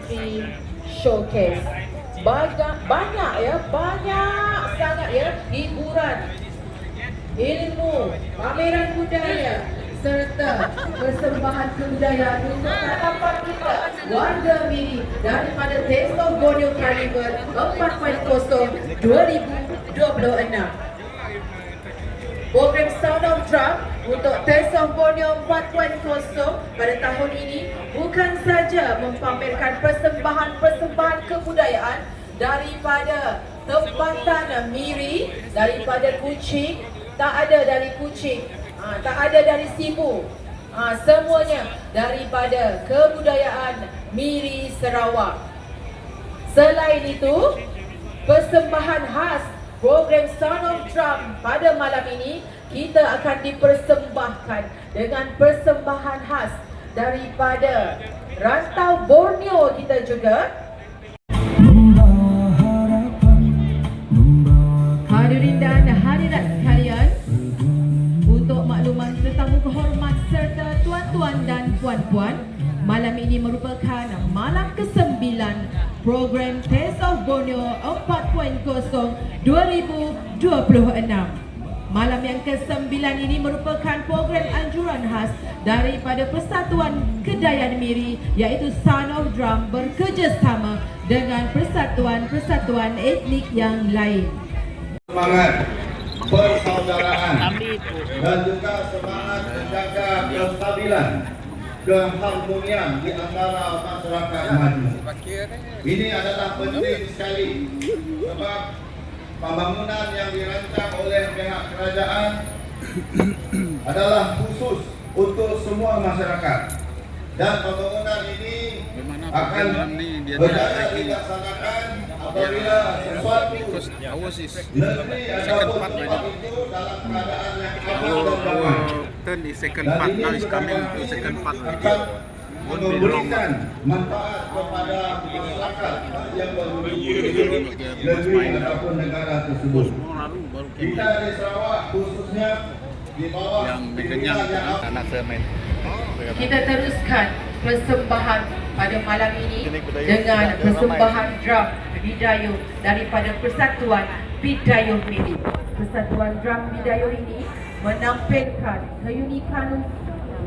Industry Showcase. Banyak ya, banyak sangat ya, hiburan, ilmu, pameran budaya serta persembahan kebudayaan untuk harapan kita warga Miri daripada Taste of Borneo Carnival 4.0 2026. Program Sound of Drum untuk Taste of Borneo 4.0 pada tahun ini bukan saja mempamerkan persembahan-persembahan kebudayaan daripada tempatan Miri, daripada Kuching, tak ada dari Kuching, tak ada dari Sibu, semuanya daripada kebudayaan Miri Sarawak. Selain itu, persembahan khas program Sound of Drum pada malam ini kita akan dipersembahkan dengan persembahan khas daripada rantau Borneo kita juga. Hadirin dan hadirat sekalian, untuk makluman tetamu kehormat serta tuan-tuan dan puan-puan, malam ini merupakan malam ke-9 program Taste of Borneo 4.0 2026. Malam yang ke-9 ini merupakan program anjuran khas daripada Persatuan Kedayan Miri, iaitu Sound of Drum bekerjasama dengan persatuan-persatuan etnik yang lain. Semangat persaudaraan dan juga semangat menjaga kestabilan, keharmonian di antara masyarakat maju. Ini adalah penting sekali sebab pembangunan yang dirancang oleh pihak kerajaan adalah khusus untuk semua masyarakat, dan pembangunan ini akan berjaya dilaksanakan apabila sesuatu negeri ataupun tempat itu dalam keadaan yang aman dan damai. Turn the second part now is coming to second part video. Memberikan manfaat kepada masyarakat yang berhubungan negeri ataupun negara tersebut. Kita di Sarawak khususnya di bawah yang kenyang anak semen. Kita teruskan persembahan pada malam ini dengan persembahan drum Bidayuh daripada Persatuan Bidayuh Miri. Persatuan Drum Bidayuh ini menampilkan keunikan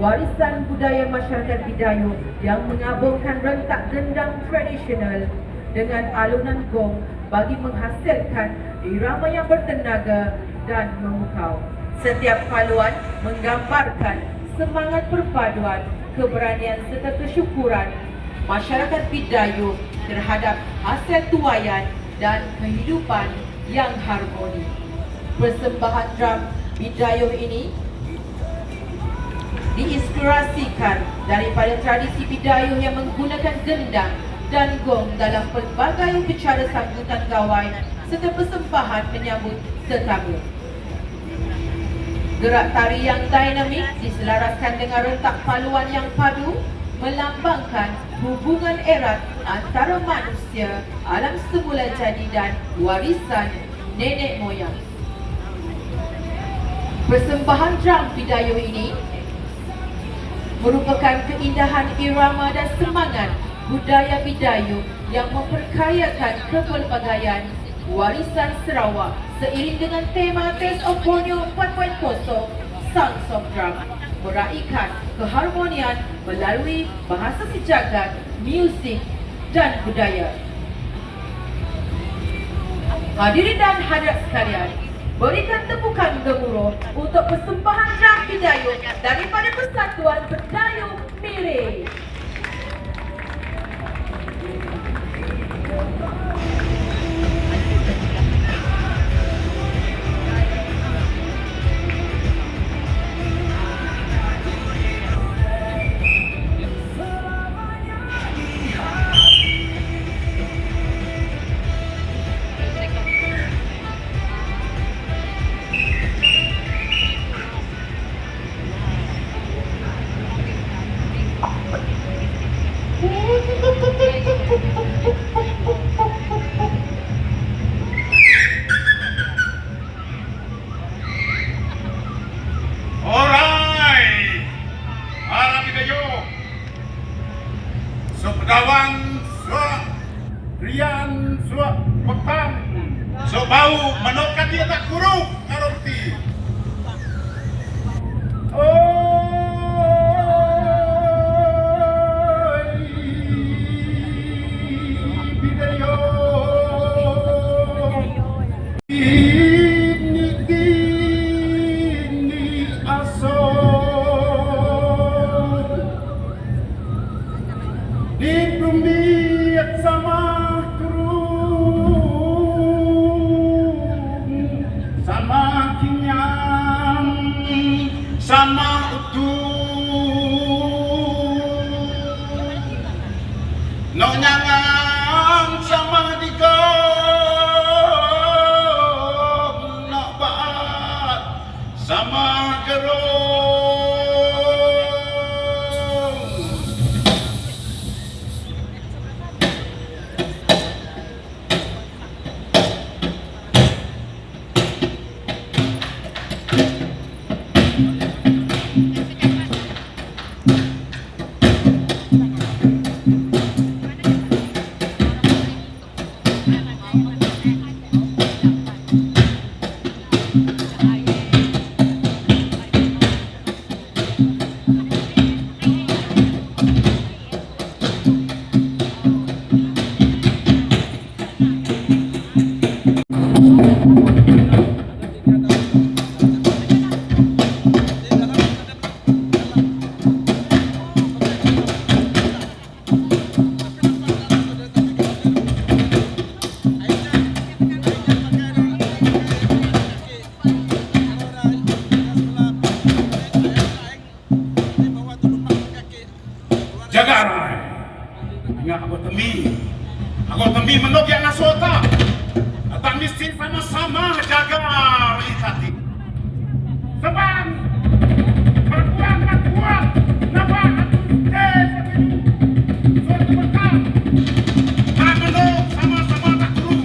warisan budaya masyarakat Bidayuh yang menggabungkan rentak gendang tradisional dengan alunan gong bagi menghasilkan irama yang bertenaga dan memukau. Setiap paluan menggambarkan semangat perpaduan, keberanian serta kesyukuran masyarakat Bidayuh terhadap hasil tuaian dan kehidupan yang harmoni. Persembahan drum Bidayuh ini diinspirasikan daripada tradisi Bidayuh yang menggunakan gendang dan gong dalam pelbagai upacara sambutan gawai serta persembahan menyambut tetamu. Gerak tari yang dinamik diselaraskan dengan rentak paluan yang padu melambangkan hubungan erat antara manusia, alam semula jadi dan warisan nenek moyang. Persembahan drum Bidayuh ini merupakan keindahan irama dan semangat budaya Bidayuh yang memperkayakan kepelbagaian warisan Sarawak seiring dengan tema Taste of Borneo 4.0 Sounds of Drum, meraihkan keharmonian melalui bahasa sejagat, muzik dan budaya. Hadirin dan hadirat sekalian, berikan tepukan gemuruh untuk persembahan drum Bidayuh daripada Persatuan Bidayuh Miri. Suak Rian, suak petang. So bau menokat dia tak kurung ngaroti. Sama utuh no nyangang sama digong no baat sama gerong. Jaga rai. Ingat aku tembi menuk yang asota. Tak mesti sama-sama jaga realitas. Sebab berkuat, nampak suatu bekal. Tak menuk sama-sama tak turun.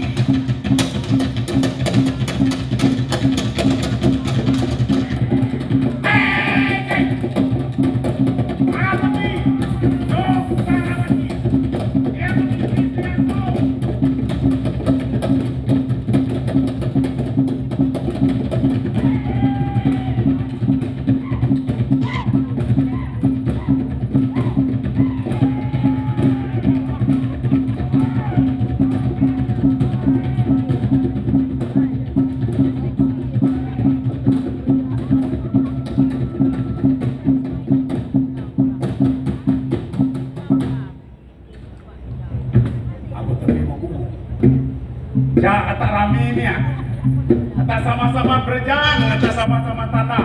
Ya, kata rami ini ya. Kata sama-sama berjalan, kata sama-sama tata.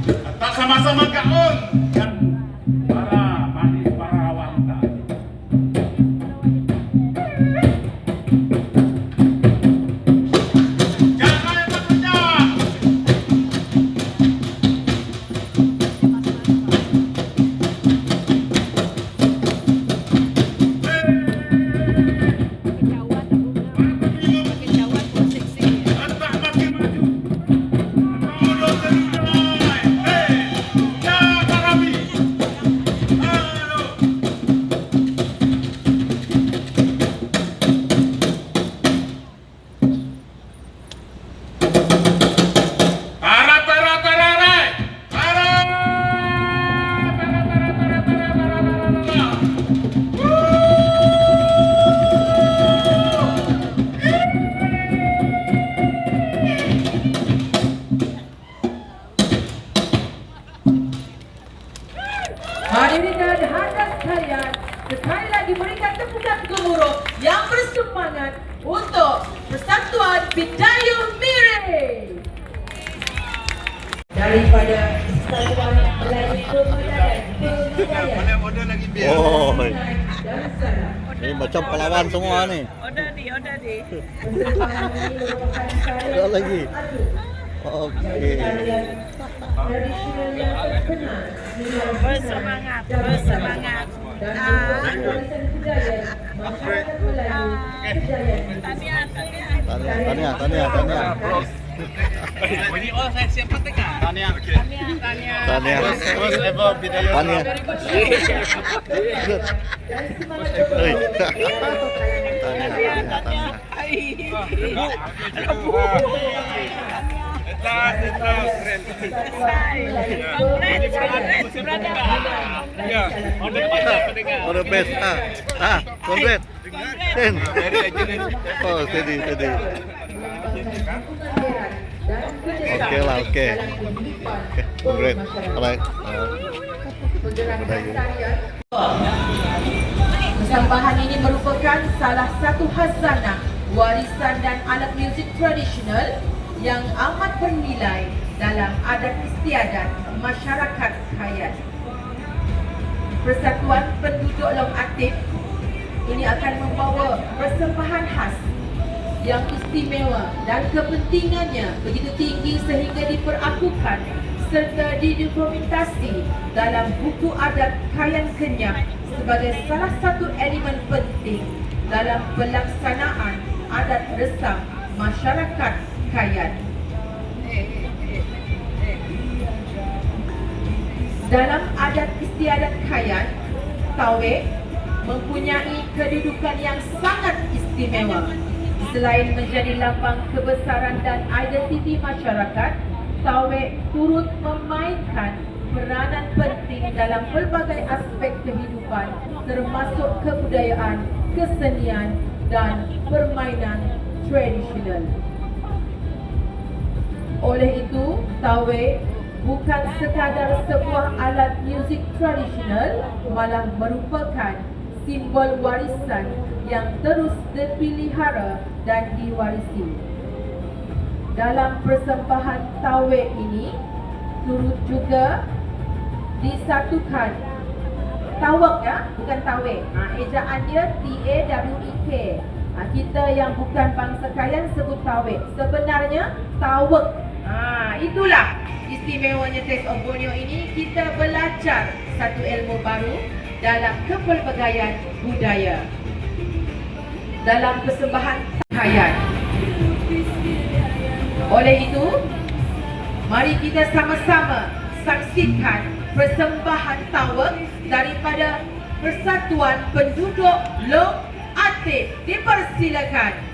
Kata sama-sama gaun dan para manis, para wanita. Jangan yang tak berjalan. Hadirin dan hadirat sekalian, sekali lagi berikan tepukan gemuruh yang bersemangat untuk Persatuan Bidayuh Miri. Daripada Persatuan Melayu Kebudayaan Oh, ini macam pelawan semua ni. Order di. Ada lagi. Okey. Bersemangat. Tania. Ini all saya siapa tengah? Tania. Tania. First ever Bidayuh. Tania. dan semangat bergabung. Tanya. Oh, the best. Congrats. Ten. Oh, steady. Oke lah, oke. Congrats. Alright. Persembahan ini merupakan salah satu khazanah warisan dan alat muzik tradisional yang amat bernilai dalam adat istiadat masyarakat Kayan. Persatuan Penduduk Long Atip ini akan membawa persembahan khas yang istimewa dan kepentingannya begitu tinggi sehingga diperakukan serta didokumentasi dalam buku adat Kayan Kenyah sebagai salah satu elemen penting dalam pelaksanaan adat resam masyarakat Kayan. Dalam adat istiadat Kayan, Tawek mempunyai kedudukan yang sangat istimewa. Selain menjadi lambang kebesaran dan identiti masyarakat, Tawek turut memainkan peranan penting dalam pelbagai aspek kehidupan termasuk kebudayaan, kesenian dan permainan tradisional. Oleh itu, Tawek bukan sekadar sebuah alat muzik tradisional, malah merupakan simbol warisan yang terus dipelihara dan diwarisi. Dalam persembahan Tawek ini turut juga disatukan Tawek, ya, bukan Tawek. Ejaan dia T-A-W-E-K. Kita yang bukan bangsa Kayan sebut Tawek. Sebenarnya Tawek. Itulah istimewanya Taste of Borneo ini. Kita belajar satu ilmu baru dalam kepelbagaian budaya dalam persembahan Kayan. Oleh itu, mari kita sama-sama saksikan persembahan Tawek daripada Persatuan Penduduk Long Atip. Dipersilakan.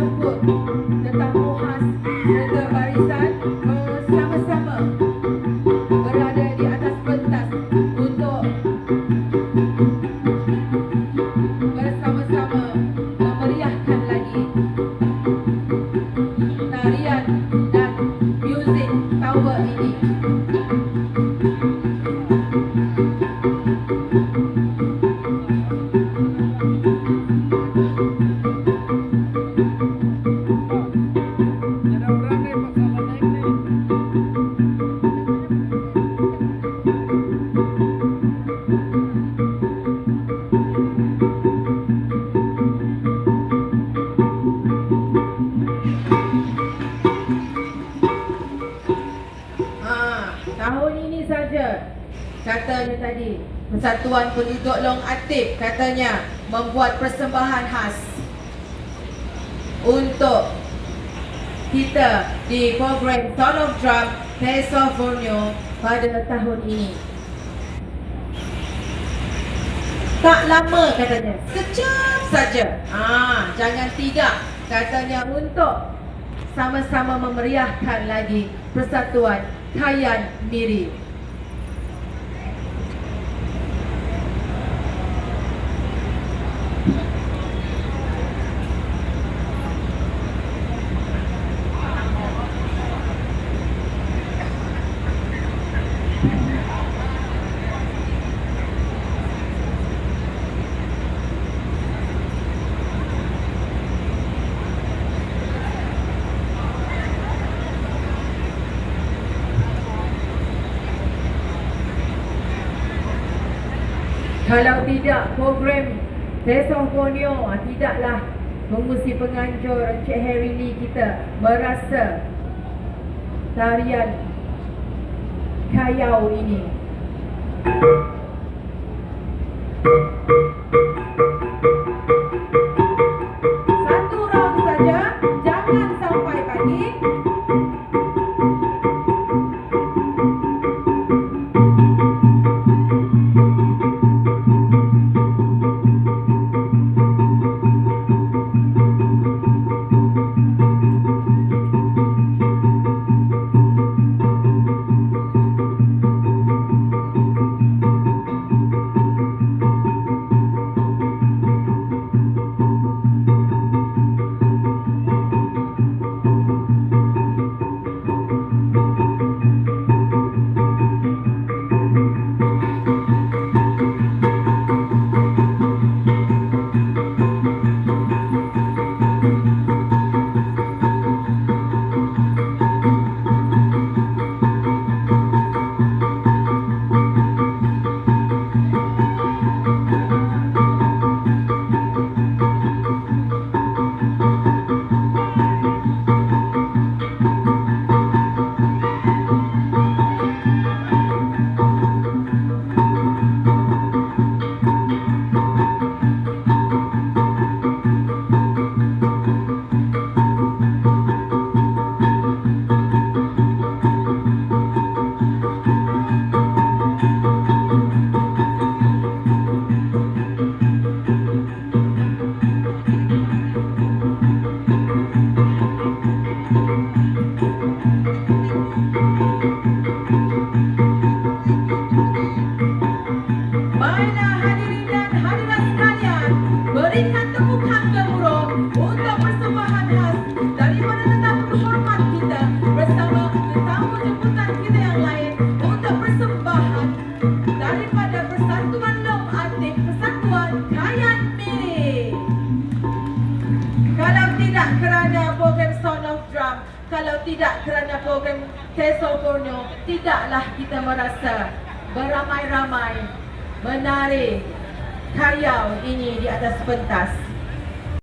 menjemput tetamu khas serta barisan bersama-sama berada di atas pentas untuk bersama-sama memeriahkan lagi tarian dan muzik tower ini. Tahun ini saja katanya tadi Persatuan Penduduk Long Atip katanya membuat persembahan khas untuk kita di program Sound of Drum Taste of Borneo pada tahun ini. Tak lama katanya, sekejap saja. Jangan tidak katanya untuk sama-sama memeriahkan lagi Persatuan Kayan Miri. Kalau tidak program Taste of Borneo tidaklah mengusi penganjur Encik Harry Lee kita merasa tarian Kayau ini. Satu round saja, jangan sampai pagi. Kalau tidak kerana program Taste of Borneo, tidaklah kita merasa beramai-ramai menari Kayau ini di atas pentas.